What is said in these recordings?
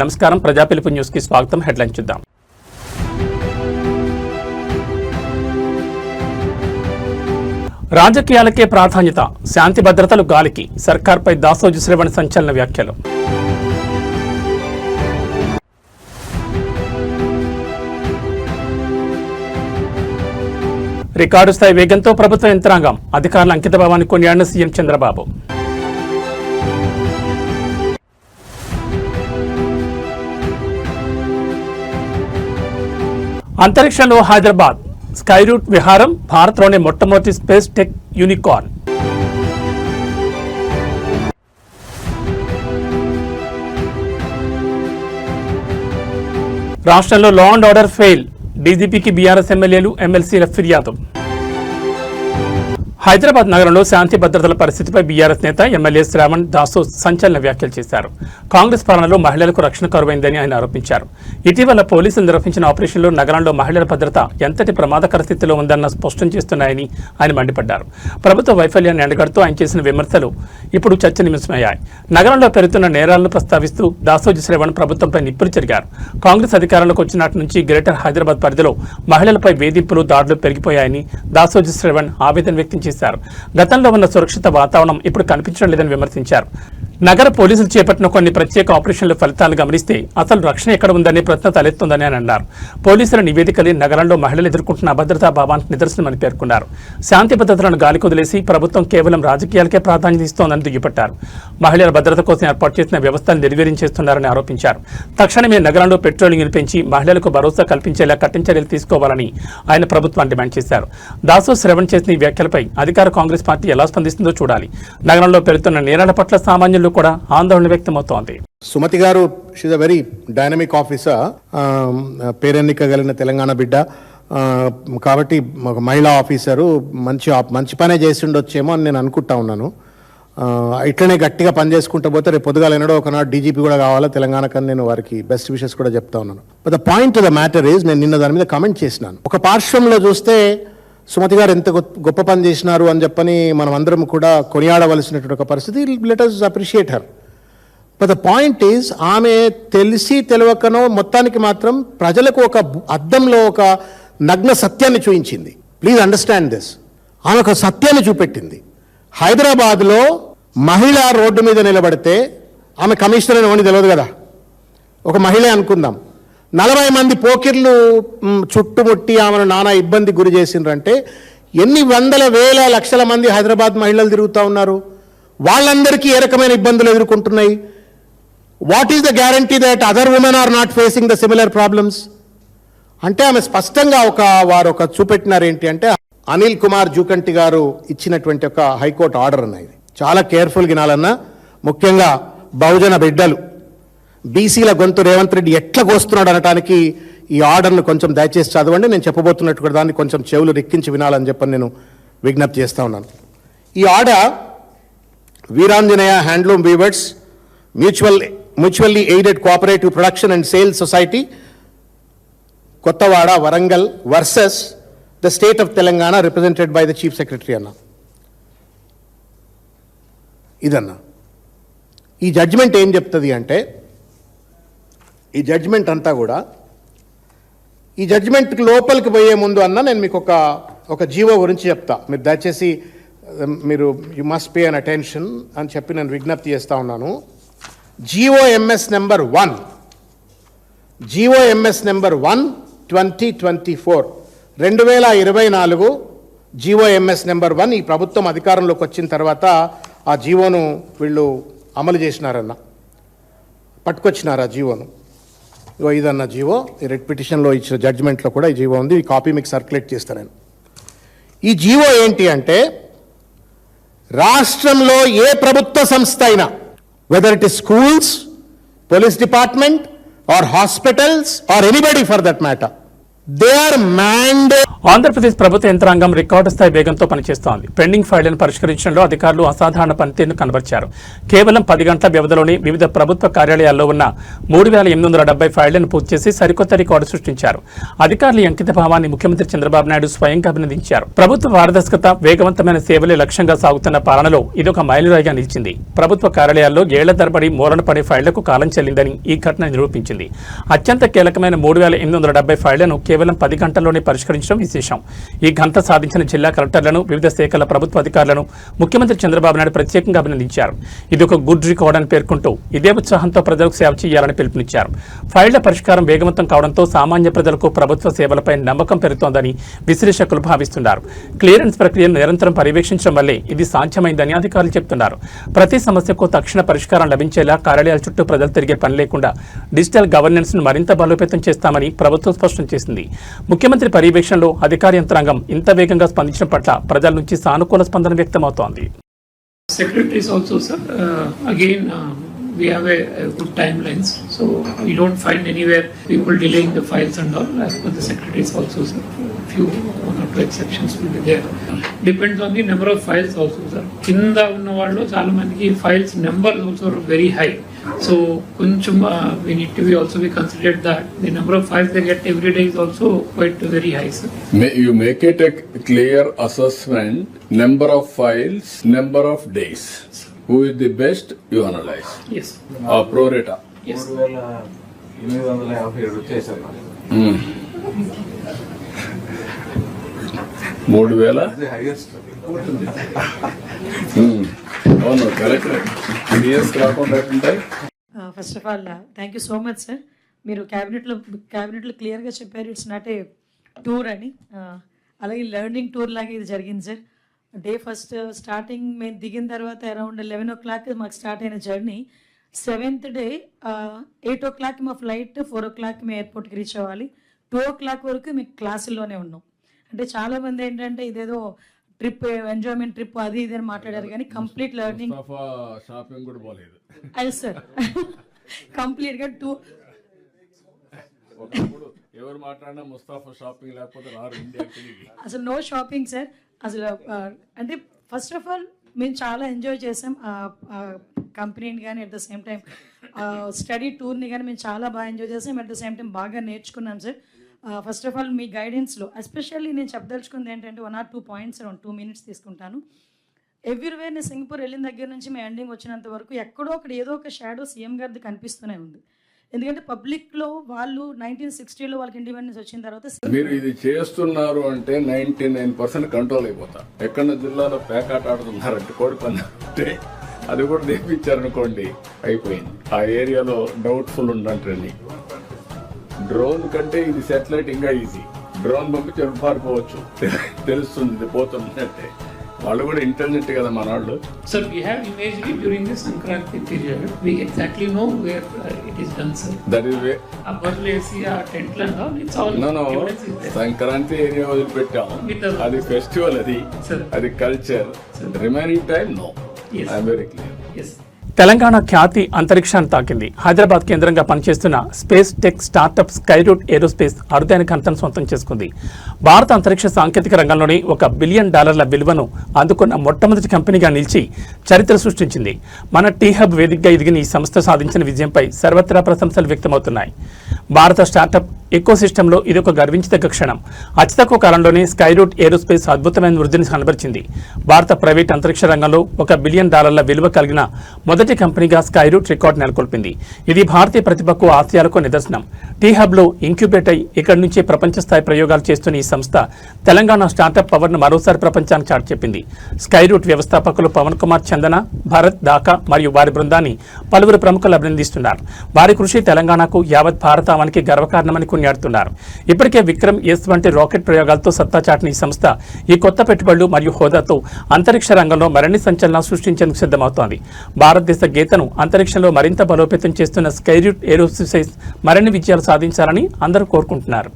నమస్కారం, ప్రజాపిలుపు న్యూస్ కి స్వాగతం. హెడ్లైన్ చూద్దాం. రాజకీయాలకే ప్రాధాన్యత, శాంతి భద్రతలు గాలికి, సర్కార్పై దాసోజు శ్రవణ్ సంచలన వ్యాఖ్యలు. రికార్డు స్థాయి వేగంతో ప్రభుత్వ యంత్రాంగం, అధికారుల అంకితభావాన్ని కొనియాడిన సీఎం చంద్రబాబు. అంతరిక్షంలో హైదరాబాద్, స్కై రూట్ విహారం, భారత్లోనే మొట్టమొదటి స్పేస్ టెక్ యూనికార్న్. రాష్ట్రంలో లా అండ్ ఆర్డర్ ఫెయిల్, డీజీపీకి బీఆర్ఎస్ ఎమ్మెల్యేలు ఎమ్మెల్సీల ఫిర్యాదు. హైదరాబాద్ నగరంలో శాంతి భద్రతల పరిస్థితిపై బీఆర్ఎస్ నేత ఎమ్మెల్యే శ్రావణ్ దాసు సంచలన వ్యాఖ్యలు చేశారు. కాంగ్రెస్ పాలనలో మహిళలకు రక్షణ కరువైందని ఆయన ఆరోపించారు. ఇటీవల పోలీసులు నిర్వహించిన ఆపరేషన్లో నగరంలో మహిళల భద్రత ఎంతటి ప్రమాదకర స్థితిలో ఉందన్న స్పష్టం చేస్తున్నాయని ఆయన మండిపడ్డారు. ప్రభుత్వ వైఫల్యాన్ని ఎండగడుతూ ఆయన చేసిన విమర్శలు ఇప్పుడు చర్చనీయాంశమయ్యాయి. నగరంలో పెరుగుతున్న నేరాలను ప్రస్తావిస్తూ దాసోజు శ్రవణ్ ప్రభుత్వంపై నిప్పులు చెరిగారు. కాంగ్రెస్ అధికారంలోకి వచ్చినట్టు నుంచి గ్రేటర్ హైదరాబాద్ పరిధిలో మహిళలపై వేధింపులు, దాడులు పెరిగిపోయాయని దాసోజు శ్రవణ్ ఆవేదన వ్యక్తం చేశారు. గతంలో ఉన్న సురక్షిత వాతావరణం ఇప్పుడు కనిపించడం లేదని విమర్శించారు. నగర పోలీసులు చేపట్టిన కొన్ని ప్రత్యేక ఆపరేషన్ల ఫలితాలను గమనిస్తే అసలు రక్షణ ఎక్కడ ఉందనే ప్రశ్న తలెత్తుందని ఆయన అన్నారు. పోలీసుల నివేదికలే నగరంలో మహిళలు ఎదుర్కొంటున్న అభద్రతా భావానికి నిదర్శనమని పేర్కొన్నారు. శాంతి భద్రతలను గాలికి వదిలేసి ప్రభుత్వం కేవలం రాజకీయాలకే ప్రాధాన్యత ఇస్తోందని దుయ్యబట్టారు. మహిళల భద్రత కోసం ఏర్పాటు చేసిన వ్యవస్థను నిర్వీర్యం చేస్తున్నారని ఆరోపించారు. తక్షణమే నగరంలో పెట్రోలింగ్ను పెంచి మహిళలకు భరోసా కల్పించేలా కఠిన చర్యలు తీసుకోవాలని ఆయన ప్రభుత్వాన్ని డిమాండ్ చేశారు. దాసు శ్రవణ్ చేసిన ఈ వ్యాఖ్యలపై అధికార కాంగ్రెస్ పార్టీ ఎలా స్పందిస్తుందో చూడాలి. నగరంలో పెరుగుతున్న నేరాల పట్ల సామాన్యులు కూడా ఆందోళన వ్యక్తమవుతోంది. సుమతి గారు she's a very dynamic officer, పేరెన్నిక కలిగిన తెలంగాణ బిడ్డ కాబట్టి ఒక మహిళా ఆఫీసరు మంచి పనే చేసి ఉండొచ్చేమో అని నేను అనుకుంటా ఉన్నాను. ఇట్లనే గట్టిగా పనిచేసుకుంటూ పోతే రేపు పొద్దుగాల ఎన్నడో ఒకనాడు డీజీపీ కూడా కావాలా తెలంగాణకని నేను వారికి బెస్ట్ విషెస్ కూడా చెప్తా ఉన్నాను. But the point of the matter is, నేను నిన్న దాని మీద కామెంట్ చేసినాను. ఒక పార్శ్వంలో చూస్తే సుమతి గారు ఎంత గొప్ప పని చేసినారు అని చెప్పని మనం అందరం కూడా కొనియాడవలసినటువంటి ఒక పరిస్థితి. Let us appreciate her. But the point is, ఆమె తెలిసి తెలియకనో మొత్తానికి మాత్రం ప్రజలకు ఒక అద్దంలో ఒక నగ్న సత్యాన్ని చూపించింది. Please understand this. ఆమె ఒక సత్యాన్ని చూపెట్టింది. హైదరాబాద్లో మహిళ రోడ్డు మీద నిలబడితే, ఆమె కమిషనర్ అని తెలియదు కదా, ఒక మహిళే అనుకుందాం, 40 మంది పోకిర్లు చుట్టుముట్టి ఆమెను నానా ఇబ్బంది గురి చేసిండ్రంటే ఎన్ని వందల వేల లక్షల మంది హైదరాబాద్ మహిళలు తిరుగుతూ ఉన్నారు. వాళ్ళందరికీ ఏ రకమైన ఇబ్బందులు ఎదుర్కొంటున్నాయి? What is the guarantee that other women are not facing the similar problems? అంటే ఆమె స్పష్టంగా వారు చూపెట్టినారు ఏంటి అంటే, అనిల్ కుమార్ జూకంటి గారు ఇచ్చినటువంటి ఒక హైకోర్టు ఆర్డర్ అన్నది చాలా కేర్ఫుల్గా వినాలన్నా. ముఖ్యంగా బహుజన బిడ్డలు, బీసీల గొంతు రేవంత్ రెడ్డి ఎట్లా కోస్తున్నాడు అనటానికి ఈ ఆర్డర్ను కొంచెం దయచేసి చదవండి. నేను చెప్పబోతున్నట్టు దాన్ని కొంచెం చెవులు రిక్కించి వినాలని చెప్పని నేను విజ్ఞప్తి చేస్తూ ఉన్నాను. ఈ order Veeranjaneya handloom weavers mutually aided cooperative production and sales society, Kothawada, Warangal versus the state of Telangana represented by the chief secretary అన్న. ఇదన్నా ఈ జడ్జిమెంట్ ఏం చెప్తుంది అంటే, ఈ జడ్జిమెంట్ అంతా కూడా, ఈ జడ్జిమెంట్ లోపలికి పోయే ముందు అన్న నేను మీకు ఒక జీవో గురించి చెప్తా. మీరు దయచేసి you must pay an attention అని చెప్పి నేను విజ్ఞప్తి చేస్తూ ఉన్నాను. GOMS నెంబర్ 1 2024 2024 GOMS నెంబర్ 1 ఈ ప్రభుత్వం అధికారంలోకి వచ్చిన తర్వాత ఆ జీవోను వీళ్ళు అమలు చేసినారన్న, పట్టుకొచ్చినారు ఆ జీవోను. ఇదన్న జీవో, ఈ రెడ్ పిటిషన్లో ఇచ్చిన జడ్జిమెంట్లో కూడా ఈ జీవో ఉంది. ఈ కాపీ మీకు సర్క్యులేట్ చేస్తాను నేను. ఈ జీవో ఏంటి అంటే, రాష్ట్రంలో ఏ ప్రభుత్వ సంస్థ అయినా, whether it is schools, police department or hospitals or anybody for that matter, They are mandate. Andhra Pradesh ప్రభుత్వ యంత్రాంగం రికార్డు స్థాయి వేగంతో పనిచేస్తోంది. పెండింగ్ ఫైళ్లను పరిష్కరించడంలో అధికారులు అసాధారణ పనితీరును కనబరిచారు. కేవలం 10 గంటల వ్యవధిలోనే వివిధ ప్రభుత్వ కార్యాలయాల్లో ఉన్న 3,870 ఫైళ్లను పూర్తి చేసి సరికొత్త రికార్డు సృష్టించారు. అధికారుల అంకిత భావాన్ని ముఖ్యమంత్రి చంద్రబాబు నాయుడు స్వయంగా అభినందించారు. ప్రభుత్వ పారదర్శకత, వేగవంతమైన సేవలే లక్ష్యంగా సాగుతున్న పాలనలో ఇదొక మైలురాయిగా నిలిచింది. ప్రభుత్వ కార్యాలయాల్లో ఏళ్ల తరబడి మూలన పడే ఫైళ్లకు కాలం చెల్లిందని ఈ ఘటన నిరూపించింది. అత్యంత కీలకమైన 3,870 ఫైళ్లను కేవలం 10 గంటల్లోనే పరిష్కరించడం విశేషం. ఈ ఘనత సాధించిన జిల్లా కలెక్టర్లను, వివిధ శాఖల ప్రభుత్వ అధికారులను ముఖ్యమంత్రి చంద్రబాబు నాయుడు ప్రత్యేకంగా అభినందించారు. ఇది ఒక గుడ్ రికార్డ్ అని పేర్కొంటూ ఇదే ఉత్సాహంతో ప్రజలకు సేవ చేయాలని పిలుపునిచ్చారు. ఫైళ్ల పరిష్కారం వేగవంతం కావడంతో సామాన్య ప్రజలకు ప్రభుత్వ సేవలపై నమ్మకం పెరుగుతోందని విశ్లేషకులు భావిస్తున్నారు. క్లియరెన్స్ ప్రక్రియను నిరంతరం పర్యవేక్షించడం వల్లే ఇది సాధ్యమైందని అధికారులు చెబుతున్నారు. ప్రతి సమస్యకు తక్షణ పరిష్కారం లభించేలా కార్యాలయాల చుట్టూ ప్రజలు తిరిగే పని లేకుండా డిజిటల్ గవర్నెన్స్ ను మరింత బలోపేతం చేస్తామని ప్రభుత్వం స్పష్టం చేసింది. ముఖ్యమంత్రి పర్యవేక్షణలో అధికార యంత్రాంగం ఇంత వేగంగా స్పందించడం పట్ల ప్రజల నుంచి సానుకూల స్పందన వ్యక్తమవుతోంది. Secretaries also, sir. Again, we have a good timelines, so we don't find anywhere people delaying the files and all. As per the secretaries also, sir. Few one or two exceptions will be there. Depends on the number of files also, sir. కింద ఉన్న వాళ్ళు చాలా మందికి files numbers also are very high. So కొంచెం we need to be also be considered that the number of files they get every day is also quite very high, sir. You make it a clear assessment, number of files, number of days. Who is the best, you analyze. Yes. Pro rata. Yes. 3,857 వచ్చేసారు. 3,000. Highest. అవును correct. Years కాకుండా ఉంటాయి. First of all thank you so much sir. మీరు క్యాబినెట్లో క్లియర్గా చెప్పారు it's not a tour అని. అలాగే లెర్నింగ్ టూర్ లాగా ఇది జరిగింది సార్. డే ఫస్ట్ స్టార్టింగ్ మేము దిగిన తర్వాత అరౌండ్ 11 o'clock మాకు స్టార్ట్ అయిన జర్నీ. 7th డే 8 o'clock మా ఫ్లైట్, 4 o'clock మేము ఎయిర్పోర్ట్కి రీచ్ అవ్వాలి. 2 o'clock వరకు మీకు క్లాసుల్లోనే ఉన్నాం. అంటే చాలామంది ఏంటంటే ఇదేదో ట్రిప్, ఎంజాయ్మెంట్ ట్రిప్ అది ఇది అని మాట్లాడారు, కానీ కంప్లీట్ లెర్నింగ్. షాపింగ్ కూడా పోలేదు అది సార్ కంప్లీట్గా ఎవరు మాట్లాడినా ముస్తాఫా షాపింగ్ లేకపోతే రారు ఇండియాకి. అసలు నో షాపింగ్ సార్. అసలు అంటే ఫస్ట్ ఆఫ్ ఆల్ మేము చాలా ఎంజాయ్ చేసాం కంపెనీని కానీ, at the same time study టూర్ని కానీ మేము చాలా బాగా ఎంజాయ్ చేసాం. అట్ ద సేమ్ టైం బాగా నేర్చుకున్నాం సార్. ఫస్ట్ ఆఫ్ ఆల్ మీ గైడెన్స్లో ఎస్పెషల్లీ నేను చెప్పదలుచుకుంది ఏంటంటే 1 or 2 points అరౌండ్ 2 minutes తీసుకుంటాను. ఎవ్రీవేర్ నేను సింగపూర్ వెళ్ళిన దగ్గర నుంచి మేము ఎండింగ్ వచ్చినంత వరకు ఎక్కడో అక్కడ ఏదో ఒక షాడో సీఎం గారిది కనిపిస్తూనే ఉంది. ఎందుకంటే పబ్లిక్లో వాళ్ళు 1960లో వాళ్ళకి ఇండిపెండెన్స్ వచ్చిన తర్వాత మీరు ఇది చేస్తున్నారు అంటే 99% కంట్రోల్ అయిపోతా. ఎక్కడ జిల్లాలో పేకాట ఆడుతున్నారంటే కోడి పని అంటే అది కూడా తెప్పించారనుకోండి అయిపోయింది. ఆ ఏరియాలో డౌట్ఫుల్ ఉండండి. డ్రోన్ కంటే ఇది సెటిలైట్ ఇంకా ఈజీ. డ్రోన్ పంపించి పారిపోవచ్చు, తెలుస్తుంది ఇది పోతుందంటే. వాళ్ళు కూడా ఇంటెలిజెంట్ కదా మన వాళ్ళు. Sir, we have imagery during the Sankranti period. We exactly know where it is done, sir. That is way. Abarlesi, tent and all, it's all No. evidence is there. Sankranti area వదిలిపెట్టాం. అది festival, Sir. అది culture. Remaining time no. Yes. I'm very clear. Yes. Telangana ఖ్యాతి అంతరిక్షాన్ని తాకింది. హైదరాబాద్ కేంద్రంగా పనిచేస్తున్న space tech startup Skyroot Aerospace అరుదైన ఘనతను సొంతం చేసుకుంది. భారత అంతరిక్ష సాంకేతిక రంగంలోని $1 బిలియన్ విలువను అందుకున్న మొట్టమొదటి కంపెనీగా నిలిచి చరిత్ర సృష్టించింది. మన టీ హబ్ వేదికగా ఎదిగిన ఈ సంస్థ సాధించిన విజయంపై సర్వత్రా ప్రశంసలు వ్యక్తమవుతున్నాయి. భారత స్టార్టప్ ఎకోసిస్టంలో ఇదొక గర్వించదగ్గ క్షణం. అతి తక్కువ కాలంలోనే స్కైరూట్ ఏరోస్పేస్ అద్భుతమైన వృద్ధిని కనబరిచింది. భారత ప్రైవేట్ అంతరిక్ష రంగంలో $1 బిలియన్ విలువ కలిగిన మొదటి కంపెనీగా స్కైరూట్ రికార్డు నెలకొల్పింది. ఇది భారతీయ ప్రతిభకు, ఆశయాలకు నిదర్శనం. టీ హబ్లో ఇంక్యుబేట్ అయి ఇక్కడి నుంచే ప్రపంచ స్థాయి ప్రయోగాలు చేస్తున్న ఈ సంస్థ తెలంగాణ స్టార్టప్ పవర్ను మరోసారి ప్రపంచానికి చాటి చెప్పింది. స్కైరూట్ వ్యవస్థాపకులు పవన్ కుమార్ చందన, భరత్ దాకా మరియు వారి బృందాన్ని పలువురు ప్రముఖులు అభినందిస్తున్నారు. వారి కృషి తెలంగాణకు, యావత్ భారతావనికి గర్వకారణమని కొనియాడుతున్నారు. ఇప్పటికే విక్రమ్ ఎస్ వంటి రాకెట్ ప్రయోగాలతో సత్తా చాటిన ఈ సంస్థ ఈ కొత్త పెట్టుబడులు మరియు హోదాతో అంతరిక్ష రంగంలో మరిన్ని సంచలనాలు సృష్టించేందుకు సిద్ధమవుతోంది. భారతదేశ గీతను అంతరిక్షంలో మరింత బలోపేతం చేస్తున్న స్కైరూట్ ఏరోస్పేస్ మరిన్ని విజయాలు సాధించాలని అందరూ కోరుకుంటున్నారు.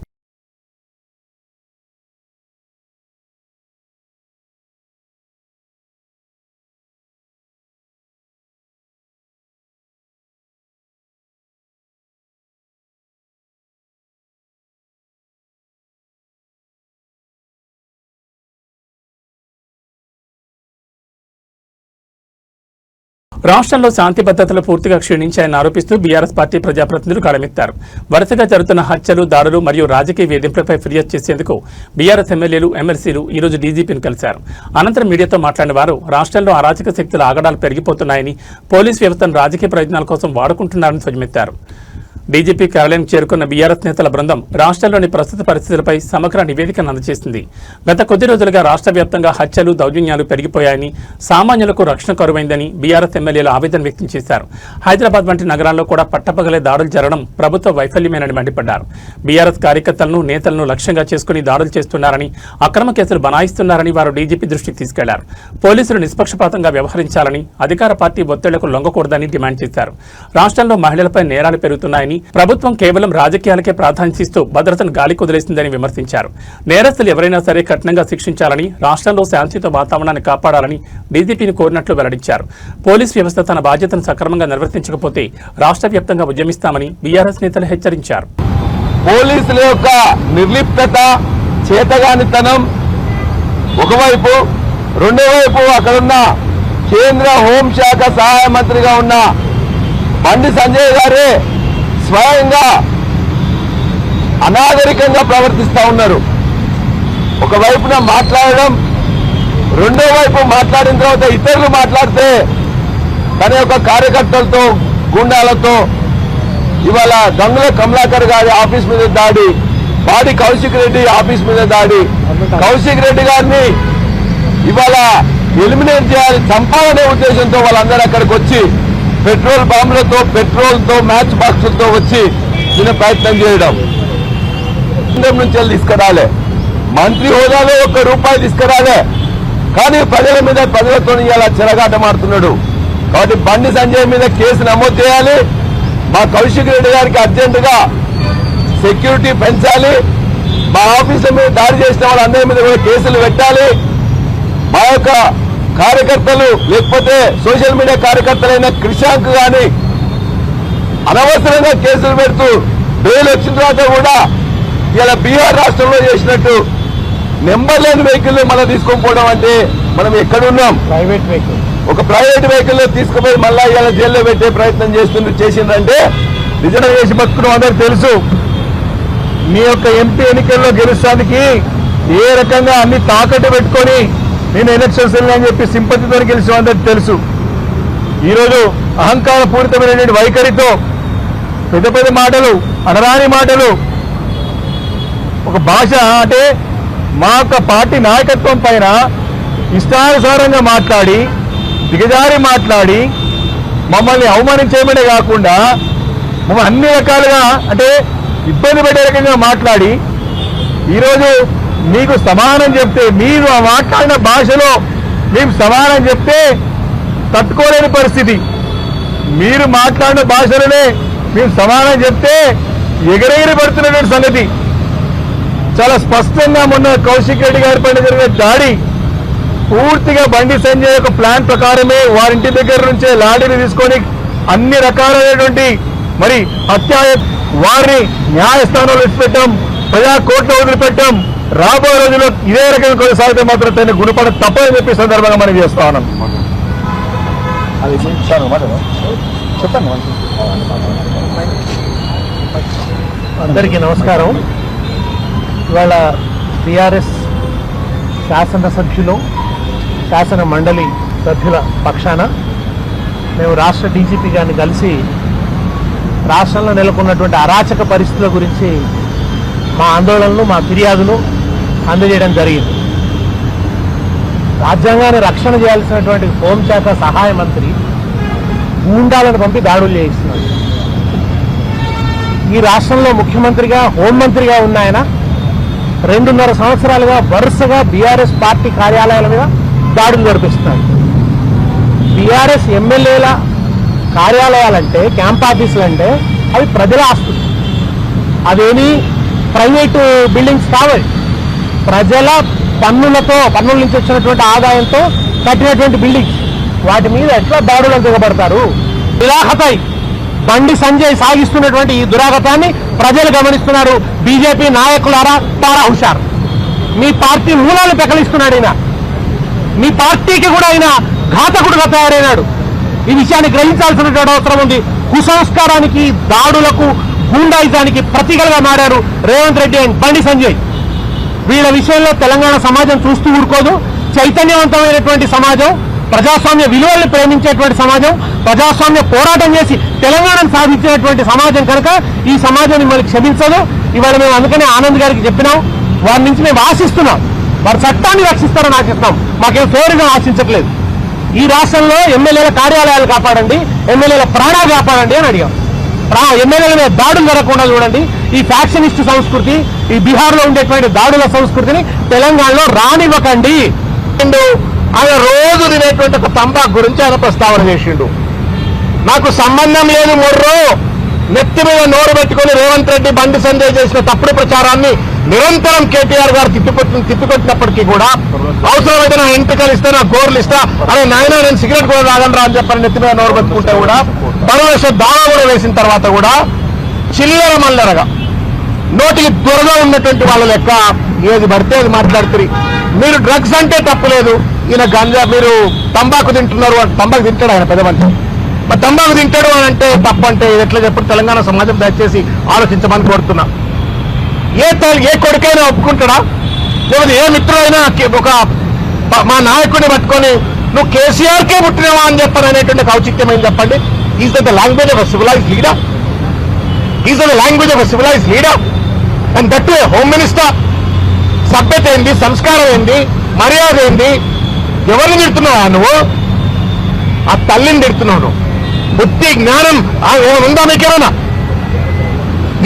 రాష్ట్రంలో శాంతి భద్రతలు పూర్తిగా క్షీణించాయని ఆరోపిస్తూ బీఆర్ఎస్ పార్టీ ప్రజాప్రతినిధులు గళమెత్తారు. వరుసగా జరుగుతున్న హత్యలు, దాడులు మరియు రాజకీయ వేధింపులపై ఫిర్యాదు చేసేందుకు బీఆర్ఎస్ ఎమ్మెల్యేలు, ఎమ్మెల్సీలు ఈ రోజు డీజీపీని కలిశారు. అనంతరం మీడియాతో మాట్లాడిన వారు రాష్ట్రంలో అరాచక శక్తుల ఆగడాలు పెరిగిపోతున్నాయని, పోలీసు వ్యవస్థను రాజకీయ ప్రయోజనాల కోసం వాడుకుంటున్నారని ధ్వజమెత్తారు. డీజీపీ కార్యాలయం చేరుకున్న బీఆర్ఎస్ నేతల బృందం రాష్ట్రంలోని ప్రస్తుత పరిస్థితులపై సమగ్ర నివేదికను అందజేసింది. గత కొద్ది రోజులుగా రాష్ట్ర వ్యాప్తంగా హత్యలు, దౌర్జన్యాలు పెరిగిపోయాయని, సామాన్యులకు రక్షణ కరువైందని బీఆర్ఎస్ ఎమ్మెల్యేలు ఆవేదన వ్యక్తం చేశారు. హైదరాబాద్ వంటి నగరాల్లో కూడా పట్టపగలే దాడులు జరగడం ప్రభుత్వ వైఫల్యమేనని మండిపడ్డారు. బీఆర్ఎస్ కార్యకర్తలను, నేతలను లక్ష్యంగా చేసుకుని దాడులు చేస్తున్నారని, అక్రమ కేసులు బనాయిస్తున్నారని వారు డీజీపీ దృష్టికి తీసుకెళ్లారు. పోలీసులు నిష్పక్షపాతంగా వ్యవహరించాలని, అధికార పార్టీ ఒత్తిళ్లకు లొంగకూడదని డిమాండ్ చేశారు. రాష్ట్రంలో మహిళలపై నేరాలు పెరుగుతున్నాయని, ప్రభుత్వం కేవలం రాజకీయాలకే ప్రాధాన్యత ఇస్తూ భద్రతను గాలి కుదిలేసిందని విమర్శించారు. నేరస్తులు ఎవరైనా సరే కఠినంగా శిక్షించాలని, రాష్ట్రంలో శాంతియుత వాతావరణాన్ని కాపాడాలని డీజీపీని కోరినట్లు వెల్లడించారు. పోలీస్ వ్యవస్థ తన బాధ్యతను సక్రమంగా నిర్వర్తించకపోతే రాష్ట్ర వ్యాప్తంగా ఉద్యమిస్తామని బీఆర్ఎస్ నేతలు హెచ్చరించారు. పోలీసుల యొక్క నిర్లిప్తత, చేతగానితనం ఒకవైపు, రెండో వైపు అక్కడున్న కేంద్ర హోంశాఖ సహాయ మంత్రిగా ఉన్న బండి సంజయ్ గారే స్వయంగా అనాగరికంగా ప్రవర్తిస్తూ ఉన్నారు. ఒకవైపున మాట్లాడడం, రెండో వైపు మాట్లాడిన తర్వాత ఇతరులు మాట్లాడితే తన యొక్క కార్యకర్తలతో, గుండాలతో ఇవాళ గంగుల కమలాకర్ గారి ఆఫీస్ మీద దాడి, పాడి కౌశిక్ రెడ్డి ఆఫీస్ మీద దాడి, కౌశిక్ రెడ్డి గారిని ఇవాళ ఎలిమినేట్ చేయాలి, చంపాలనే ఉద్దేశంతో వాళ్ళందరూ అక్కడికి వచ్చి పెట్రోల్ బాంబులతో, పెట్రోల్తో, మ్యాచ్ బాక్సులతో వచ్చి దీని ప్రయత్నం చేయడం. కేంద్రం నుంచి తీసుకురాలే, మంత్రి హోదాలో ₹1 తీసుకురాలే, కానీ ప్రజల మీద, ప్రజలతో ఇలా చెరగాటమాడుతున్నాడు. కాబట్టి బండి సంజయ్ మీద కేసు నమోదు చేయాలి. మా కౌశిక్ రెడ్డి గారికి అర్జెంటుగా సెక్యూరిటీ పెంచాలి. మా ఆఫీసుల మీద దాడి చేసిన వాళ్ళందరి మీద కూడా కేసులు పెట్టాలి. మా యొక్క కార్యకర్తలు, లేకపోతే సోషల్ మీడియా కార్యకర్తలైన క్రిషాంక్ గాని అనవసరంగా కేసులు పెడుతూ బెయిల్ వచ్చిన తర్వాత కూడా ఇలా బీహార్ రాష్ట్రంలో చేసినట్టు నెంబర్ లేని వెహికల్ మళ్ళీ తీసుకొని పోవడం అంటే మనం ఎక్కడున్నాం? ప్రైవేట్ వెహికల్, ఒక ప్రైవేట్ వెహికల్ లో తీసుకుపోయి మళ్ళా ఇలా జైల్లో పెట్టే ప్రయత్నం చేసిందంటే నిజంగా చేసి బతుకున్నాం. అందరికి తెలుసు. మీ యొక్క ఎంపీ ఎన్నికల్లో గెలుస్తానికి ఏ రకంగా అన్ని తాకట్టు పెట్టుకొని నేను ఎలక్షన్స్ వెళ్ళని చెప్పి సింపతితో గెలిచిన అందరికి తెలుసు. ఈరోజు అహంకార పూరితమైనటువంటి వైఖరితో పెద్ద పెద్ద మాటలు, అనరాని మాటలు, ఒక భాష అంటే మా యొక్క పార్టీ నాయకత్వం పైన ఇష్టానుసారంగా మాట్లాడి, దిగజారి మాట్లాడి మమ్మల్ని అవమానించేయమనే కాకుండా మమ్మల్ని అన్ని రకాలుగా అంటే ఇబ్బంది పెట్టే రకంగా మాట్లాడి ఈరోజు మీకు సమానం చెప్తే, మీరు మాట్లాడిన భాషలో మేము సమానం చెప్తే తట్టుకోలేని పరిస్థితి. మీరు మాట్లాడిన భాషలోనే మేము సమానం చెప్తే ఎగరెగిరి పడుతున్నటువంటి సంగతి చాలా స్పష్టంగా. మొన్న కౌశిక్ రెడ్డి గారి పైన జరిగిన దాడి పూర్తిగా బండి సంజయ్ యొక్క ప్లాన్ ప్రకారమే వారింటి దగ్గర నుంచే లాడీని తీసుకొని అన్ని రకాలైనటువంటి మరి వారిని న్యాయస్థానంలో విడిచిపెట్టాం, ప్రజా కోర్టులో వదిలిపెట్టాం. రాబోయే రోజుల్లో ఇదే రకంగా కొనసాగితే మాత్రం తన గుణపడ తప్పని చెప్పి సందర్భంగా మనం చేస్తా ఉన్నాం. అందరికీ నమస్కారం. ఇవాళ టీఆర్ఎస్ శాసనసభ్యులు, శాసన మండలి సభ్యుల పక్షాన మేము రాష్ట్ర డీజీపీ గారిని కలిసి రాష్ట్రంలో నెలకొన్నటువంటి అరాచక పరిస్థితుల గురించి మా ఆందోళనలు, మా ఫిర్యాదులు అందజేయడం జరిగింది. రాజ్యాంగాన్ని రక్షణ చేయాల్సినటువంటి హోంశాఖ సహాయ మంత్రి గూండాలను పంపి దాడులు చేయిస్తున్నాడు. ఈ రాష్ట్రంలో ముఖ్యమంత్రిగా, హోంమంత్రిగా ఉన్న ఆయన 2.5 సంవత్సరాలుగా వరుసగా బీఆర్ఎస్ పార్టీ కార్యాలయాల మీద దాడులు జరిపిస్తున్నాడు. బీఆర్ఎస్ ఎమ్మెల్యేల కార్యాలయాలంటే, క్యాంప్ ఆఫీసులు అంటే అవి ప్రజల ఆస్తులు, అవేమీ ప్రైవేటు బిల్డింగ్స్ కావాలి. ప్రజల పన్నుల నుంచి వచ్చినటువంటి ఆదాయంతో కట్టినటువంటి బిల్డింగ్స్, వాటి మీద ఎట్లా దాడులు దిగబడతారు? నిరాహతై బండి సంజయ్ సాగిస్తున్నటువంటి ఈ దురాగతాన్ని ప్రజలు గమనిస్తున్నారు. బీజేపీ నాయకులారా తారా హుషారు. మీ పార్టీ మూలాలు పెకలిస్తున్నాడు ఈయన. మీ పార్టీకి కూడా ఆయన ఘాతకుడుగా తయారైనాడు. ఈ విషయాన్ని గ్రహించాల్సినటువంటి అవసరం ఉంది. కుసంస్కారానికి, దాడులకు, గూండాయిజానికి ప్రతీకలుగా మారారు రేవంత్ రెడ్డి అండ్ బండి సంజయ్. వీళ్ళ విషయంలో తెలంగాణ సమాజం చూస్తూ ఊరుకోదు. చైతన్యవంతమైనటువంటి సమాజం, ప్రజాస్వామ్య విలువల్ని ప్రేమించేటువంటి సమాజం, ప్రజాస్వామ్య పోరాటం చేసి తెలంగాణను సాధించినటువంటి సమాజం కనుక ఈ సమాజం మిమ్మల్ని క్షమించదు. ఇవాళ మేము అందుకనే ఆనంద్ గారికి చెప్పినాం, వారి నుంచి మేము ఆశిస్తున్నాం, వారి చట్టాన్ని రక్షిస్తారని ఆశిస్తున్నాం, మాకేం ఫేవర్గా ఆశించట్లేదు. ఈ రాష్ట్రంలో ఎమ్మెల్యేల కార్యాలయాలు కాపాడండి, ఎమ్మెల్యేల ప్రాణాలు కాపాడండి అని అడిగాం. ఎమ్మెల్యేల మీద దాడులు జరగకుండా చూడండి. ఈ ఫ్యాక్షనిస్ట్ సంస్కృతి, ఈ బీహార్లో ఉండేటువంటి దాడుల సంస్కృతిని తెలంగాణలో రానివ్వకండి. ఆయన రోజు తినేటువంటి ఒక తంబాకు గురించి ఆయన ప్రస్తావన చేసిండు. నాకు సంబంధం లేదు మొర్రో, నెత్తి మీద నోరు పెట్టుకుని రేవంత్ రెడ్డి, బండి సంజయ్ చేసిన తప్పుడు ప్రచారాన్ని నిరంతరం కేటీఆర్ గారు తిప్పికొట్టినప్పటికీ కూడా అవసరమైతే నా ఎంపికలు ఇస్తే, నా గోర్లు ఇస్తా, అదే నాయన నేను సిగరెట్ కూడా తాగనరా అని చెప్పని నెత్తి మీద నోరు పెట్టుకుంటే కూడా, పరువేష దావా కూడా వేసిన తర్వాత కూడా చిల్లర మల్లరగా నోటికి త్వరగా ఉన్నటువంటి వాళ్ళ లెక్క ఏది పడితే అది మాట్లాడుతుంది. మీరు డ్రగ్స్ అంటే తప్పులేదు, ఈయన గంజా, మీరు తంబాకు తింటున్నారు, తంబాకు తింటాడు ఆయన పెద్ద మనిషి, మరి తంబాకు తింటాడు అని అంటే తప్పు అంటే ఎట్లా చెప్పి తెలంగాణ సమాజం దయచేసి ఆలోచించమని కోరుతున్నా. ఏ కొడుకైనా ఒప్పుకుంటాడా? లేకపోతే ఏ మిత్రుడైనా ఒక మా నాయకుడిని పట్టుకొని నువ్వు కేసీఆర్కే పుట్టినవా అని చెప్పని అనేటువంటి ఔచిత్యమైంది చెప్పండి. Is the language of civilise leader? Is the language of civilise leader? And that home minister. సభ్యత ఏంది, సంస్కారం ఏంది, మర్యాద ఏంది? ఎవరిని తిడుతున్నావా నువ్వు? ఆ తల్లిని తిడుతున్నావు నువ్వు. బుద్ధి జ్ఞానం ఉందా మీకేమన్నా?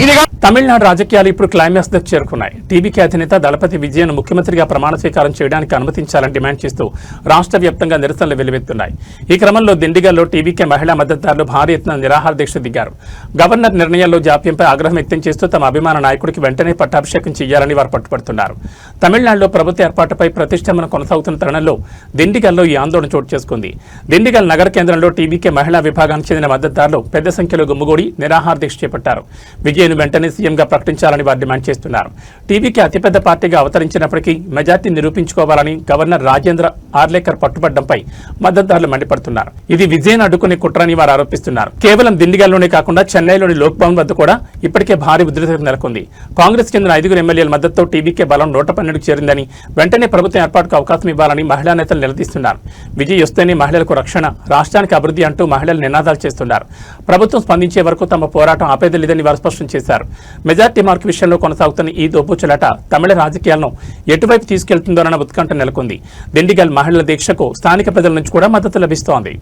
ఇది తమిళనాడు రాజకీయాలు ఇప్పుడు క్లైమాక్స్ దగ్గర చేరుకున్నాయి. టీవీకే అధినేత దళపతి విజయన్ ముఖ్యమంత్రిగా ప్రమాణ స్వీకారం చేయడానికి అనుమతించాలని డిమాండ్ చేస్తూ రాష్ట్ర వ్యాప్తంగా నిరసనలు వెల్లువెత్తున్నాయి. ఈ క్రమంలో దిండిగల్లో టీవీకే మహిళా మద్దతుదారులు భారీ ఎత్తున నిరాహార దీక్ష దిగారు. గవర్నర్ నిర్ణయాల్లో జాప్యంపై ఆగ్రహం వ్యక్తం చేస్తూ తమ అభిమాన నాయకుడికి వెంటనే పట్టాభిషేకం చేయాలని వారు పట్టుపడుతున్నారు. తమిళనాడులో ప్రభుత్వ ఏర్పాటుపై ప్రతిష్టంభన కొనసాగుతున్న తరుణంలో దిండిగల్లో ఈ ఆందోళన చోటు చేసుకుంది. దిండిగల్ నగర కేంద్రంలో టీవీకే మహిళా విభాగానికి చెందిన మద్దతుదారులు పెద్ద సంఖ్యలో గుమ్ముగూడి నిరాహార దీక్ష చేపట్టారు. విజయన్ వెంటనే సీఎంగా ప్రకటించాలని వారు డిమాండ్ చేస్తున్నారు. టీవీకి అతిపెద్ద పార్టీగా అవతరించినప్పటికీ మెజార్టీ నిరూపించుకోవాలని గవర్నర్ రాజేంద్ర ఆర్లేకర్ పట్టుబడ్డంపై మద్దతుదారులు మండిపడుతున్నారు. ఇది విజయన్ అడ్డుకునే కుట్రని వారు ఆరోపిస్తున్నారు. కేవలం దిండిగల్లోనే కాకుండా చెన్నైలోని లోక్ భవన్ వద్ద కూడా ఇప్పటికే భారీ ఉద్రిక్తత నెలకొంది. కాంగ్రెస్ చెందిన 5 ఎమ్మెల్యేల మద్దతుతో టీవీకే బలం 112కు చేరిందని, వెంటనే ప్రభుత్వం ఏర్పాటుకు అవకాశం ఇవ్వాలని మహిళా నేతలు నిలదీస్తున్నారు. విజయ్ వస్తేనే మహిళలకు రక్షణ, రాష్ట్రానికి అభివృద్ధి అంటూ మహిళలు నినాదాలు చేస్తున్నారు. ప్రభుత్వం స్పందించే వరకు తమ పోరాటం ఆపేది లేదని వారు స్పష్టం చేశారు. మెజార్టీ మార్కు విషయంలో కొనసాగుతున్న ఈ దోబుచులాట తమిళ రాజకీయాలను ఎటువైపు తీసుకెళ్తుందోనన్న ఉత్కంఠ నెలకొంది. దిండిగల్ మహిళల దీక్షకు స్థానిక ప్రజల నుంచి కూడా మద్దతు లభిస్తోంది.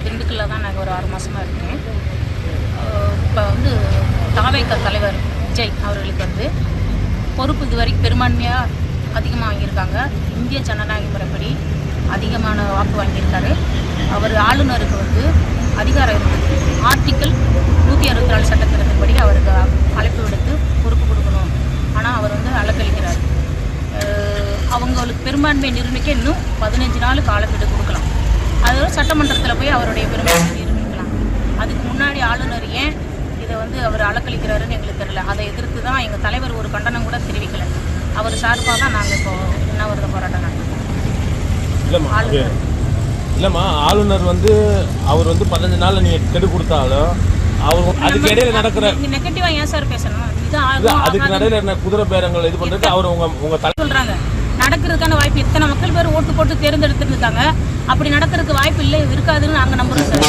திண்டுக்கல்ல தான் நாங்கள் ஒரு 6 மாதமாக இருக்கேன். இப்போ வந்து தாவேக தலைவர் விஜய் அவர்களுக்கு வந்து பொறுப்பு இது வரைக்கும் பெரும்பான்மையாக அதிகமாக வாங்கியிருக்காங்க. இந்திய ஜனநாயக முறைப்படி அதிகமான வாக்கு வாங்கியிருக்காரு. அவர் ஆளுநருக்கு வந்து அதிகாரம் இருக்குது. ஆர்டிக்கிள் 164 சட்டத்திட்டத்தின்படி அவருக்கு அழைப்பு விடுத்து பொறுப்பு கொடுக்கணும். ஆனால் அவர் வந்து அலக்களிக்கிறார். அவங்களுக்கு பெரும்பான்மை நிரூபிக்க இன்னும் 15 நாள் காலக்கெடு கொடுக்கலாம். அதோட சட்டமன்றத்தில் போய் அவருடைய பெரும்பான்மை நிரூபிக்கலாம். அதுக்கு முன்னாடி ஆளுநர் ஏன் இதை வந்து அவர் அலக்களிக்கிறாருன்னு எங்களுக்கு தெரியல. அதை எதிர்த்து தான் எங்கள் தலைவர் ஒரு கண்டனம் கூட தெரிவிக்கலை. அவர் சார்பாக தான் நாங்கள் இப்போ உண்ணாவிரத போராட்டம் நடத்தோம். இல்லைம்மா, ஆளுநர் வந்து அவர் வந்து 15 நாள் நீங்கள் கெடு கொடுத்தாலும் அவர் அதுக்கு இடையில நடக்கிற நெகட்டிவா ஏன் சார் பேசணும்? அதுக்கு இடையில என்ன குதிரை பேரங்கள் இது பண்றது அவர் உங்க தலை சொல்றாங்க. நடக்கிறதுக்கான வாய்ப்பு இத்தனை மக்கள் பேர் ஓட்டு போட்டு தேர்ந்தெடுத்துருக்காங்க. அப்படி நடக்கிறதுக்கு வாய்ப்பு இல்லை, இருக்காதுன்னு நாங்கள் நம்புறோம் சார்.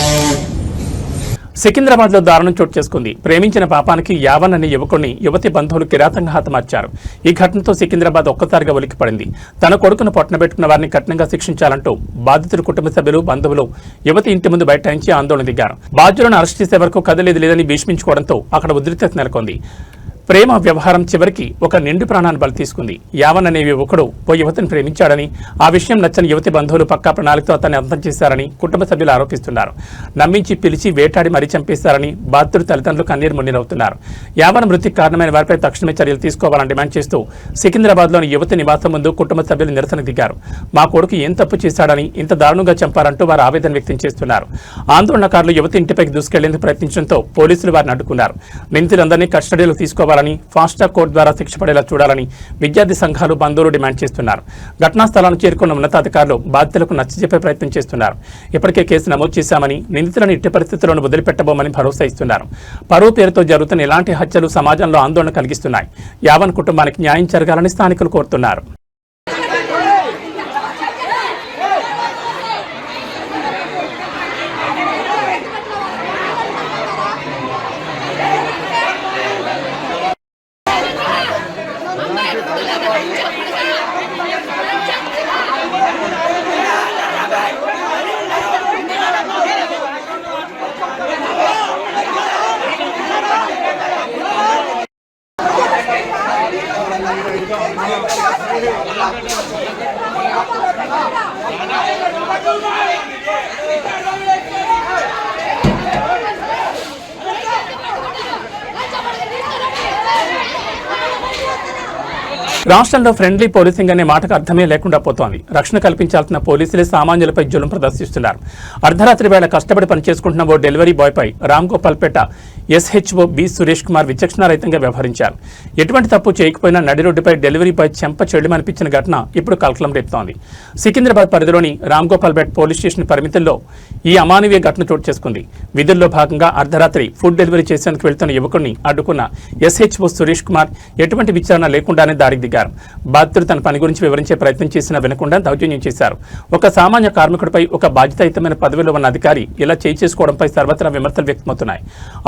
సికింద్రాబాద్ లో దారుణం చోటు చేసుకుంది. ప్రేమించిన పాపానికి యావన్ అనే యువకుడిని యువతి బంధువులు కిరాతంగా హతమార్చారు. ఈ ఘటనతో సికింద్రాబాద్ ఒక్కసారిగా ఉలిక్కిపడింది. తన కొడుకును పొట్టనబెట్టుకున్న వారిని కఠినంగా శిక్షించాలంటూ బాధితుల కుటుంబ సభ్యులు, బంధువులు యువతి ఇంటి ముందు బైఠాయించి ఆందోళన దిగారు. బాధ్యులను అరెస్ట్ చేసే వరకు కదలేదు లేదని భీష్మించుకోవడంతో అక్కడ ఉద్రిక్తత నెలకొంది. ప్రేమ వ్యవహారం చివరికి ఒక నిండు ప్రాణాన్ని బలి తీసుకుంది. యావన్ అనే యువకుడు ఓ యువతిని ప్రేమించాడని, ఆ విషయం నచ్చని యువతి బంధువులు పక్కా ప్రణాళికతో అతన్ని అంతం చేశారని కుటుంబ సభ్యులు ఆరోపిస్తున్నారు. నమ్మించి పిలిచి వేటాడి మరీ చంపేశారని బాధితుడు తల్లిదండ్రులు కన్నీరు మున్నీరవుతున్నారు. యావన్ మృతికి కారణమైన వారిపై తక్షణమే చర్యలు తీసుకోవాలని డిమాండ్ చేస్తూ సికింద్రాబాద్లోని యువతి నివాసం ముందు కుటుంబ సభ్యులు నిరసన దిగారు. మా కొడుకు ఏం తప్పు చేశాడని ఇంత దారుణంగా చంపారంటూ వారు ఆవేదన వ్యక్తం చేస్తున్నారు. ఆందోళనకారులు యువతి ఇంటిపైకి దూసుకెళ్లేందుకు ప్రయత్నించడంతో పోలీసులు వారిని అడ్డుకున్నారు. నిందితులందరినీ కస్టడీలో తీసుకోవాలని, ఫాస్ట్ ట్రాక్ కోర్టు ద్వారా శిక్ష పడేలా చూడాలని విద్యార్థి సంఘాలు, బంధువులు డిమాండ్ చేస్తున్నారు. ఘటనా స్థలానికి చేరుకున్న ఉన్నతాధికారులు బాధితులకు నచ్చజెప్పే ప్రయత్నం చేస్తున్నారు. ఇప్పటికే కేసు నమోదు చేశామని, నిందితులను ఇట్టి పరిస్థితులను వదిలిపెట్టబోమని భరోసా ఇస్తున్నారు. పరువు పేరుతో జరుగుతున్న ఇలాంటి హత్యలు సమాజంలో ఆందోళన కలిగిస్తున్నాయి. యావన్ కుటుంబానికి న్యాయం జరగాలని స్థానికులు కోరుతున్నారు. రాష్ట్రంలో ఫ్రెండ్లీ పోలీసింగ్ అనే మాటకు అర్థమే లేకుండా పోతోంది. రక్షణ కల్పించాల్సిన పోలీసులే సామాన్యులపై జులుం ప్రదర్శిస్తున్నారు. అర్ధరాత్రి వేళ కష్టపడి పనిచేసుకుంటున్న ఓ డెలివరీ బాయ్పై రామ్గోపాల్పేట ఎస్హెచ్ఓ బి సురేష్ కుమార్ విచక్షణారహితంగా వ్యవహరించారు. ఎటువంటి తప్పు చేయకపోయినా నడి రోడ్డుపై డెలివరీ బాయ్ చెంప చెడుమనిపించిన ఘటన ఇప్పుడు కలకలం రేపుతోంది. సికింద్రాబాద్ పరిధిలోని రామ్గోపాల్పేట పోలీస్ స్టేషన్ పరిమితుల్లో ఈ అమానవీయ ఘటన చోటు చేసుకుంది. విధుల్లో భాగంగా అర్ధరాత్రి ఫుడ్ డెలివరీ చేసేందుకు వెళ్తున్న యువకుడిని అడ్డుకున్న ఎస్హెచ్ఓ సురేష్ కుమార్ ఎటువంటి విచారణ లేకుండానే దారికి దిగారు. బాధితుడు తన పని గురించి వివరించే ప్రయత్నం చేసినా వినకుండా దౌర్జన్యం చేశారు. ఒక సామాన్య కార్మికుడిపై ఒక బాధ్యతాయుతమైన పదవిలో ఉన్న అధికారి ఇలా చేసుకోవడంపై సర్వత్రా విమర్శలు వ్యక్తమవుతున్నాయి.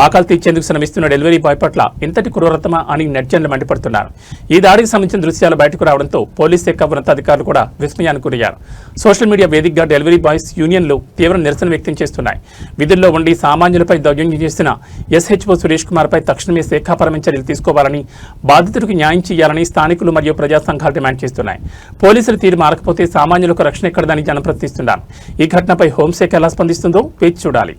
ఆకలి తీర్చేందుకు శ్రమిస్తున్న డెలివరీ బాయ్ పట్ల ఇంతటి క్రూరతమా అని నెటిజన్లు మండిపడుతున్నారు. ఈ దాడికి సంబంధించిన దృశ్యాలు బయటకు రావడంతో పోలీస్ శాఖ ఉన్నతాధికారులు కూడా విస్మయానికి గురయ్యారు. సోషల్ మీడియా వేదికగా డెలివరీ బాయ్స్ యూనియన్లు తీవ్ర నిరసన వ్యక్తం చేస్తున్నాయి. విధుల్లో ఉండి సామాన్యులపై దౌర్జన్యం చేసిన ఎస్హెచ్ఓ సురేష్ కుమార్ పై తక్షణమే శాఖాపరమైన చర్యలు తీసుకోవాలని, బాధితుడికి న్యాయం చేయాలని స్థానికులు మరియు ప్రజా సంఘాలు డిమాండ్ చేస్తున్నాయి. పోలీసులు తీరు మారకపోతే సామాన్యులకు రక్షణ ఎక్కడదని జనం ప్రశ్నిస్తున్నారు. ఈ ఘటనపై హోంశాఖ ఎలా స్పందిస్తుందో వేచి చూడాలి.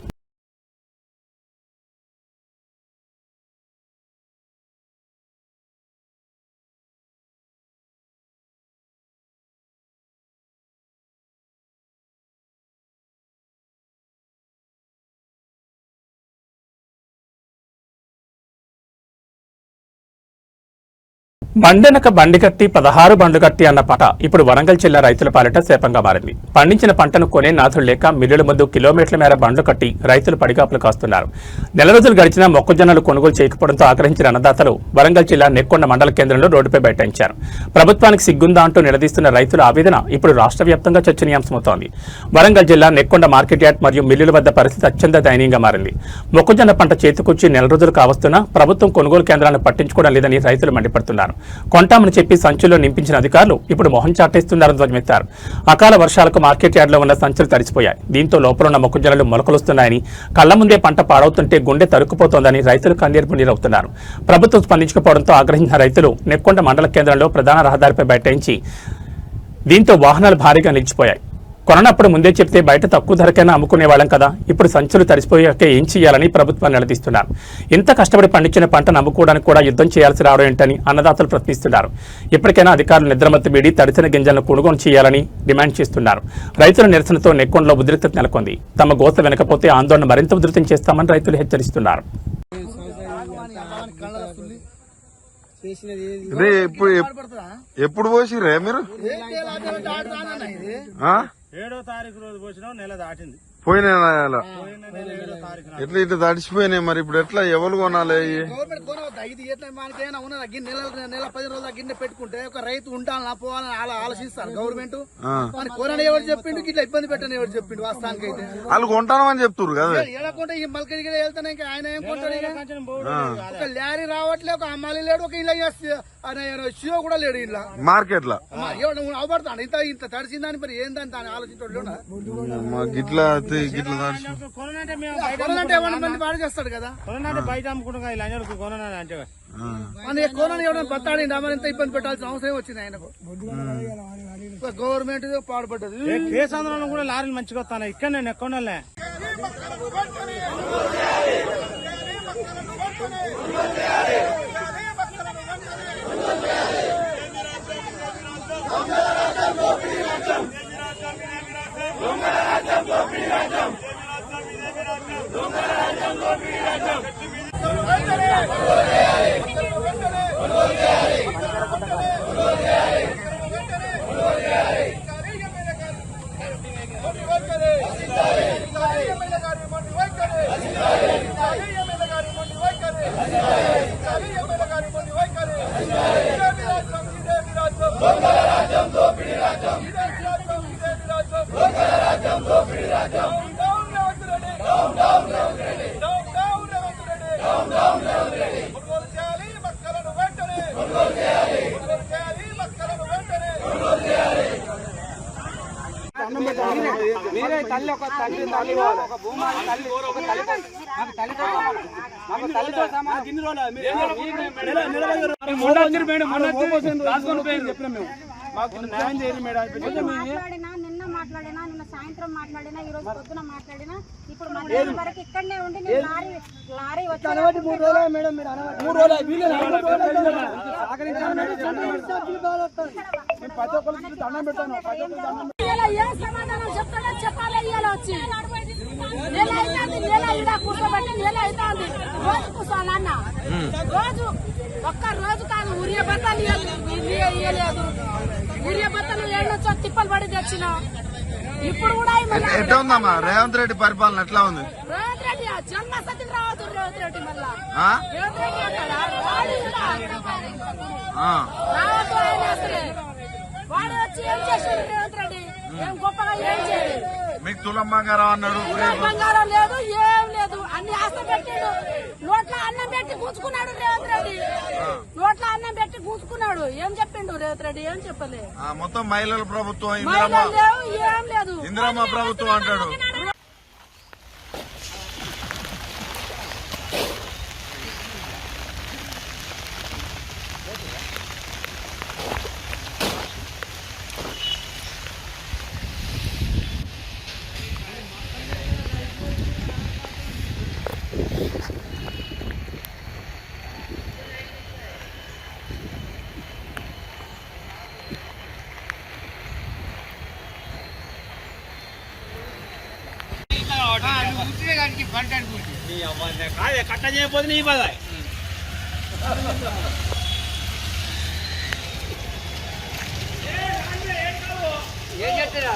బండెనక బండి కట్టి 16 బండ్లు కట్టి అన్న పాట ఇప్పుడు వరంగల్ జిల్లా రైతుల పాలిట శాపంగా మారింది. పండించిన పంటను కొనే నాథులు లేక మిల్లుల ముందు కిలోమీటర్ల మేర బండ్లు కట్టి రైతులు పడిగాపులు కాస్తున్నారు. నెల రోజులు గడిచినా మొక్కజొన్నలు కొనుగోలు చేయకపోవడంతో ఆగ్రహించిన అన్నదాతలు వరంగల్ జిల్లా నెక్కొండ మండల కేంద్రంలో రోడ్డుపై బైఠాయించారు. ప్రభుత్వానికి సిగ్గుందా అంటూ నిలదీస్తున్న రైతుల ఆవేదన ఇప్పుడు రాష్ట్ర వ్యాప్తంగా చర్చనీయాంశమవుతోంది. వరంగల్ జిల్లా నెక్కొండ మార్కెట్ యార్డ్ మరియు మిల్లుల వద్ద పరిస్థితి అత్యంత దయనీయంగా మారింది. మొక్కజొన్న పంట చేతికొచ్చి నెల రోజులు కావస్తున్నా ప్రభుత్వం కొనుగోలు కేంద్రాలను పట్టించుకోవడం లేదని రైతులు మండిపడుతున్నారు. కొంటామని చెప్పి సంచుల్లో నింపించిన అధికారులు ఇప్పుడు మొహం చాటేస్తున్నారని ధ్వజమెత్తారు. అకాల వర్షాలకు మార్కెట్ యార్డ్లో ఉన్న సంచులు తడిసిపోయాయి. దీంతో లోపల ఉన్న మొక్కజొన్నలు మొలకలొస్తున్నాయని, కళ్ల ముందే పంట పాడవుతుంటే గుండె తరుక్కుపోతోందని రైతులు కన్నీరు మున్నీరవుతున్నారు. ప్రభుత్వం స్పందించకపోవడంతో ఆగ్రహించిన రైతులు నెక్కొండ మండల కేంద్రంలో ప్రధాన రహదారిపై బైఠాయించి దీంతో వాహనాలు భారీగా నిలిచిపోయాయి. కొననప్పుడు ముందే చెప్తే బయట తక్కువ ధరకైనా అమ్ముకునేవాళ్ళం కదా, ఇప్పుడు సంచులు తడిసిపోయాక ఏం చేయాలని ప్రభుత్వాన్ని నిలదీస్తున్నారు. ఇంత కష్టపడి పండించిన పంటను అమ్ముకోవడానికి కూడా యుద్ధం చేయాల్సి రావడం ఏంటని అన్నదాతలు ప్రశ్నిస్తున్నారు. ఇప్పటికైనా అధికారులు నిద్రమత్తు వీడి తడిసిన గింజలను కొనుగోలు చేయాలని డిమాండ్ చేస్తున్నారు. రైతుల నిరసనతో నెక్కొండలో ఉద్రిక్తత నెలకొంది. తమ గోస వెనకపోతే ఆందోళన మరింత ఉధృతం చేస్తామని రైతులు హెచ్చరిస్తున్నారు. ఎప్పుడు పోసిరే మీరు? 7వ తారీఖు రోజు పోసినాం, నెల దాటింది. పోయినా ఎట్లా ఇట్లా తడిచిపోయినాయి మరి ఇప్పుడు ఎట్లా ఎవరు కొనాలి గవర్నమెంట్ కొనవద్దా ఇది ఎట్లా మనకేమైనా ఉన్నదా గిన్నె నెల 10 రోజుల గిన్నె పెట్టుకుంటే ఒక రైతు ఉంటాను పోవాలని అలా ఆలోచిస్తారు గవర్నమెంట్ మరి కొనని ఎవరు చెప్పిండు ఇట్లా ఇబ్బంది పెట్టని ఎవరు చెప్పిండు వాస్తవానికి అయితే వాళ్ళు కొంటామని చెప్తున్నారు కదా ఎడకుంటే ఈ మల్కడి వెళ్తానే ఇంకా ఆయన ఏం కొంటాడు ఒక లారీ రావట్లే ఒక అమ్మాలి లేడు ఒక ఇలా షియో కూడా లేడు ఇలా మార్కెట్ లో అవబడతాడు ఇంత తడిసిందని మరి ఏందని దాన్ని ఆలోచించాడు గిట్లా గిట్లా తడిచి కొనంటే మంది పాడు చేస్తాడు కదా బయట అమ్ముకుంటున్నా కోనని ఎవరైనా బతాడి మరి ఎంత ఇబ్బంది పెట్టాల్సిన అవసరం వచ్చింది ఆయనకు గవర్నమెంట్ పాడుపడ్డది కేసాంధ్రంలో కూడా లారీలు మంచిగా వస్తాను ఇక్కడ నేను ఎక్కడలే మీరే తల్లి ఒక తల్లి తల్లి ఒక భూమాని తల్లి ఒక తల్లి మాకు తల్లితో మాకు తల్లితో నిన్న మాట్లాడినా నిన్న సాయంత్రం మాట్లాడినా ఈ రోజు పొద్దున మాట్లాడినా ఇప్పుడు మధ్యాహ్నం వరకు ఇక్కడనే ఉండి నేను లారీ వచ్చి 3 రోజులే మేడం మీరు 3 రోజులే సమాధానం చెప్తాడో చెప్పాలి ఇవాళ వచ్చి నెల అవుతుంది నెల ఇలా కూర్చోబెట్టి నెల అవుతుంది రోజు కూర్చోవాలన్న రోజు ఒక్క రోజు కాదు ఉరియా బత్తాలు ఇవ్వలేదు ఉరియా బత్తాలు ఏళ్ళొచ్చో తిప్పలు పడి తెచ్చిన ఇప్పుడు కూడా ఎట్లా ఉందమ్మా రేవంత్ రెడ్డి పరిపాలన ఎట్లా ఉంది రేవంత్ రెడ్డి జన్మసతికి రావద్దు రేవంత్ రెడ్డి మళ్ళా రేవంత్ రెడ్డి అక్కడ రావద్దు ఆయన అసలే వాడు వచ్చి ఏం చేశాడు రేవంత్ రెడ్డి ఏం గొప్పగా ఏం చేయలేదు మీకు తులం బంగారం అన్నాడు బంగారం లేదు ఏం లేదు అన్ని ఆశ పెట్టాడు నోట్ల అన్నం పెట్టి కూర్చుకున్నాడు రేవంత్ రెడ్డి నోట్ల అన్నం పెట్టి కూర్చుకున్నాడు ఏం చెప్పిండు రేవంత్ రెడ్డి ఏం చెప్పలే మొత్తం మహిళల ప్రభుత్వం లేవు ఏం లేదు ఇందిరమ్మ ప్రభుత్వం అంటాడు కట్ట చేయకపోతే నీ బాధ ఏం చెప్తారా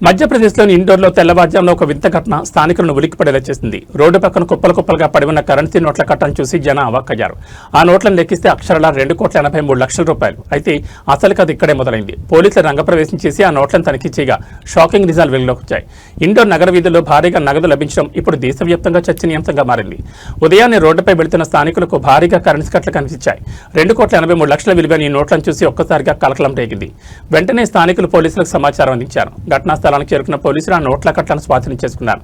మధ్యప్రదేశ్లోని ఇండోర్లో తెల్లవారుజామున ఒక వింత ఘటన స్థానికులను ఉలిక్కిపడేలా చేసింది. రోడ్డు పక్కన కుప్పలు కుప్పలుగా పడి ఉన్న కరెన్సీ నోట్ల కట్టను చూసి జనం అవాక్కయ్యారు. ఆ నోట్లను లెక్కిస్తే అక్షరాల 2,83 లక్షల రూపాయలు. అయితే అసలు కథ ఇక్కడే మొదలైంది. పోలీసులు రంగప్రవేశం చేసి ఆ నోట్లను తనిఖీ చేయగా షాకింగ్ నిజాలు వెలుగులోకి వచ్చాయి. ఇండోర్ నగర వీధుల్లో భారీగా నగదు లభించడం ఇప్పుడు దేశవ్యాప్తంగా చర్చనీయాంశంగా మారింది. ఉదయాన్నే రోడ్డుపై వెళుతున్న స్థానికులకు భారీగా కరెన్సీ కట్టలు కనిపించాయి. 2,83 లక్షల విలువైన ఈ నోట్లను చూసి ఒక్కసారిగా కలకలం రేగింది. వెంటనే స్థానికులు పోలీసులకు సమాచారం అందించారు. ఘటనా స్థలానికి చేరుకున్న పోలీసులు ఆ నోట్ల కట్టలను స్వాధీనం చేసుకున్నారు.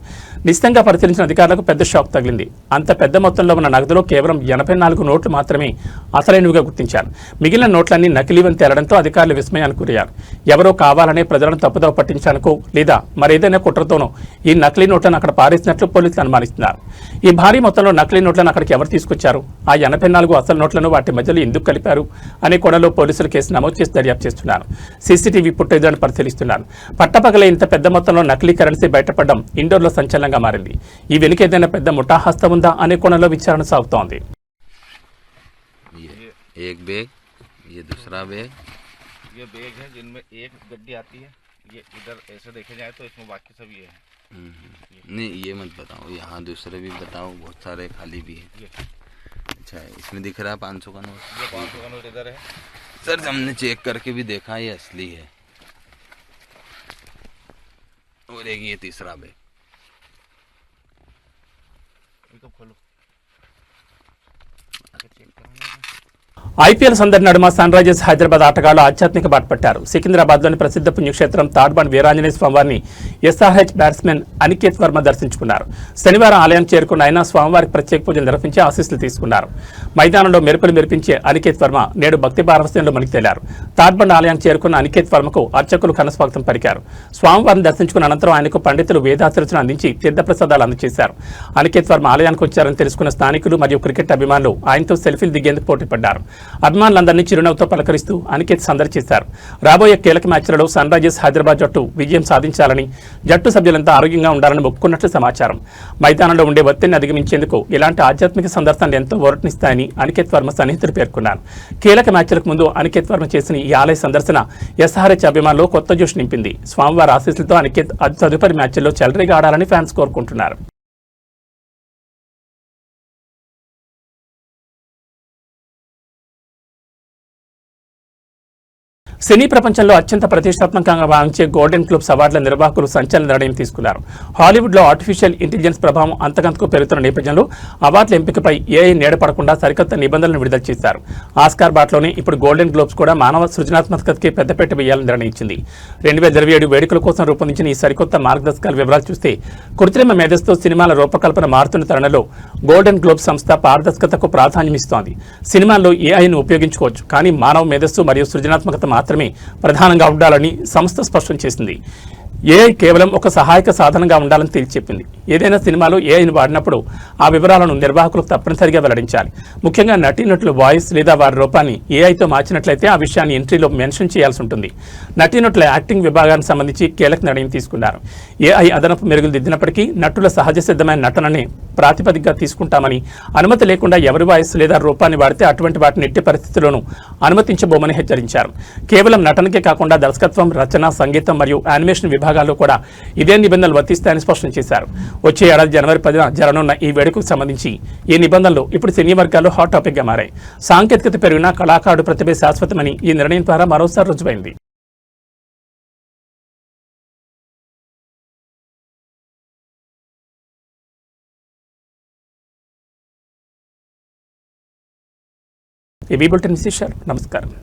నిశ్చితంగా పరిశీలించిన అధికారులకు పెద్ద షాక్ తగిలింది. అంత పెద్ద మొత్తంలో ఉన్న నగదులో కేవలం 84 నోట్లు మాత్రమే అసలైనవిగా గుర్తించారు. మిగిలిన నోట్లన్నీ నకిలీవని తేలడంతో అధికారులు విస్మయానికి గురయ్యారు. ఎవరో కావాలనే ప్రజలను తప్పుదోవ పట్టించడానికో లేదా మరేదైనా కుట్రతోనో ఈ నకిలీ నోట్లను అక్కడ పారేసినట్లు పోలీసులు అనుమానిస్తున్నారు. ఈ భారీ మొత్తంలో నకిలీ నోట్లను అక్కడికి ఎవరు తీసుకొచ్చారు, ఆ 84 అసలు నోట్లను వాటి మధ్యలో ఎందుకు కలిపారు అనే కోణంలో పోలీసులు కేసు నమోదు చేసి దర్యాప్తు చేస్తున్నారు. సీసీటీవీ ఫుటేజ్లను పరిశీలిస్తున్నారు. పట్టపగలే ఇంత పెద్ద మొత్తంలో నకిలీ కరెన్సీ బయటపడడం ఇండోర్లో సంచలనంగా మారింది. ఈ వెనుక ఏదైనా పెద్ద ముఠా హస్తం ఉందా అనే కోణంలో విచారణ సాగుతోంది. एक बैग, ये दूसरा बैग, ये बैग है जिनमें एक गड्डी आती है, ये इधर ऐसे देखे जाए तो इसमें बाकी सब ये है। नहीं ये मत बताओ, यहाँ दूसरे भी बताओ, बहुत सारे खाली भी है। अच्छा इसमें दिख रहा है 500 का नोट, ये 500 का नोट इधर है सर हमने चेक करके भी देखा ये असली है। और एक ये तीसरा बैग, इनको खोलो, चेक करना। ఐపీఎల్ సందడి నడుమ సన్ రైజర్స్ హైదరాబాద్ ఆటగాళ్లు ఆధ్యాత్మిక బాట పట్టారు. సికింద్రాబాద్లోని ప్రసిద్ధ పుణ్యక్షేత్రం తాడ్బండ్ వీరాంజనేయ స్వామివారిని ఎస్ఆర్హెచ్ బ్యాట్స్మెన్ అనికేత్ వర్మ దర్శించుకున్నారు. శనివారం ఆలయానికి చేరుకున్న ఆయన స్వామివారికి ప్రత్యేక పూజలు నిర్వహించి ఆశీస్సులు తీసుకున్నారు. మైదానంలో మెరుపులు మెరిపించే అనికేత్ వర్మ నేడు భక్తి పారవస్యంలో మునిగి తేలారు. తాడ్బండ్ ఆలయానికి చేరుకున్న అనికేత్ వర్మకు అర్చకులు ఘనస్వాగతం పలికారు. స్వామివారిని దర్శించుకున్న అనంతరం ఆయనకు పండితులు వేదాశీర్వచనం అందించి తీర్థప్రసాదాలు అందజేశారు. అనికేత్ వర్మ ఆలయానికి వచ్చారని తెలుసుకున్న స్థానికులు మరియు క్రికెట్ అభిమానులు ఆయనతో సెల్ఫీలు దిగేందుకు పోటీ పడ్డారు. అభిమానులందరినీ చిరునవ్వుతో పలకరిస్తూ అనికేత్ సందడి చేశారు. రాబోయే కీలక మ్యాచ్లలో సన్ రైజర్స్ హైదరాబాద్ జట్టు విజయం సాధించాలని, జట్టు సభ్యులంతా ఆరోగ్యంగా ఉండాలని ఒప్పుకున్నట్లు సమాచారం. మైదానంలో ఉండే ఒత్తిడిని అధిగమించేందుకు ఇలాంటి ఆధ్యాత్మిక సందర్శనలు ఎంతో ఓరటనిస్తాయని అనికేత్ వర్మ సన్నిహితులు పేర్కొన్నారు. కీలక మ్యాచ్లకు ముందు అనికేత్ వర్మ చేసిన ఈ ఆలయ సందర్శన ఎస్ఆర్హెచ్ అభిమానులు కొత్త జోష్ నింపింది. స్వామివారి ఆశీస్సులతో అనికేత్ తదుపరి మ్యాచ్ల్లో చెలరేగా ఆడాలని ఫ్యాన్స్ కోరుకుంటున్నారు. సినీ ప్రపంచంలో అత్యంత ప్రతిష్టాత్మకంగా భావించే గోల్డెన్ గ్లోబ్స్ అవార్డుల నిర్వాహకులు సంచలన నిర్ణయం తీసుకున్నారు. హాలీవుడ్లో ఆర్టిఫిషియల్ ఇంటెలిజెన్స్ ప్రభావం అంతకంతకు పెరుగుతున్న నేపథ్యంలో అవార్డుల ఎంపికపై ఏఐ నీడపడకుండా సరికొత్త నిబంధనలను విడుదల చేశారు. ఆస్కార్ బాటలోనే ఇప్పుడు గోల్డెన్ గ్లోబ్స్ కూడా మానవ సృజనాత్మకతకి పెద్దపీట వేయాలని నిర్ణయించింది. 2027 వేడుకల కోసం రూపొందించిన ఈ సరికొత్త మార్గదర్శకాల వివరాలు చూస్తే కృత్రిమ మేధస్సుతో సినిమాల రూపకల్పన మారుతున్న తరుణంలో గోల్డెన్ గ్లోబ్స్ సంస్థ పారదర్శకతకు ప్రాధాన్యమిస్తోంది. సినిమాల్లో ఏఐను ఉపయోగించుకోవచ్చు, కానీ మానవ మేధస్సు మరియు సృజనాత్మకత మాత్రమే ప్రధానంగా ఉండాలని సంస్థ స్పష్టం చేసింది. ఏఐ కేవలం ఒక సహాయక సాధనంగా ఉండాలని తేల్చెప్పింది. ఏదైనా సినిమాలో ఏఐని వాడినప్పుడు ఆ వివరాలను నిర్వాహకులు తప్పనిసరిగా వెల్లడించాలి. ముఖ్యంగా నటీనటుల వాయిస్ లేదా వారి రూపాన్ని ఏఐతో మార్చినట్లయితే ఆ విషయాన్ని ఎంట్రీలో మెన్షన్ చేయాల్సి ఉంటుంది. నటీనటుల యాక్టింగ్ విభాగానికి సంబంధించి కీలక నిర్ణయం తీసుకున్నారు. ఏఐ అదనపు మెరుగులు దిద్దినప్పటికీ నటుల సహజ సిద్ధమైన నటనని ప్రాతిపదికగా తీసుకుంటామని, అనుమతి లేకుండా ఎవరి వాయిస్ లేదా రూపాన్ని వాడితే అటువంటి వాటిని ఎట్టి పరిస్థితుల్లోనూ అనుమతించబోమని హెచ్చరించారు. కేవలం నటనకే కాకుండా దర్శకత్వం, రచన, సంగీతం మరియు యానిమేషన్ విభాగాల్లో కూడా ఇదే నిబంధనలు వర్తిస్తాయని స్పష్టం చేశారు. వచ్చే ఏడాది జనవరి 10న జరగనున్న ఈ వేడుకకు సంబంధించి ఈ నిబంధనలు ఇప్పుడు సినీ వర్గాల్లో హాట్ టాపిక్ గా మారాయి. సాంకేతికత పెరిగిన కళాకారుడు ప్రతిభ శాశ్వతమని ఈ నిర్ణయం ద్వారా మరోసారి రుజువైంది. ఈ బులెటిన్ విశేషాలు. నమస్కారం.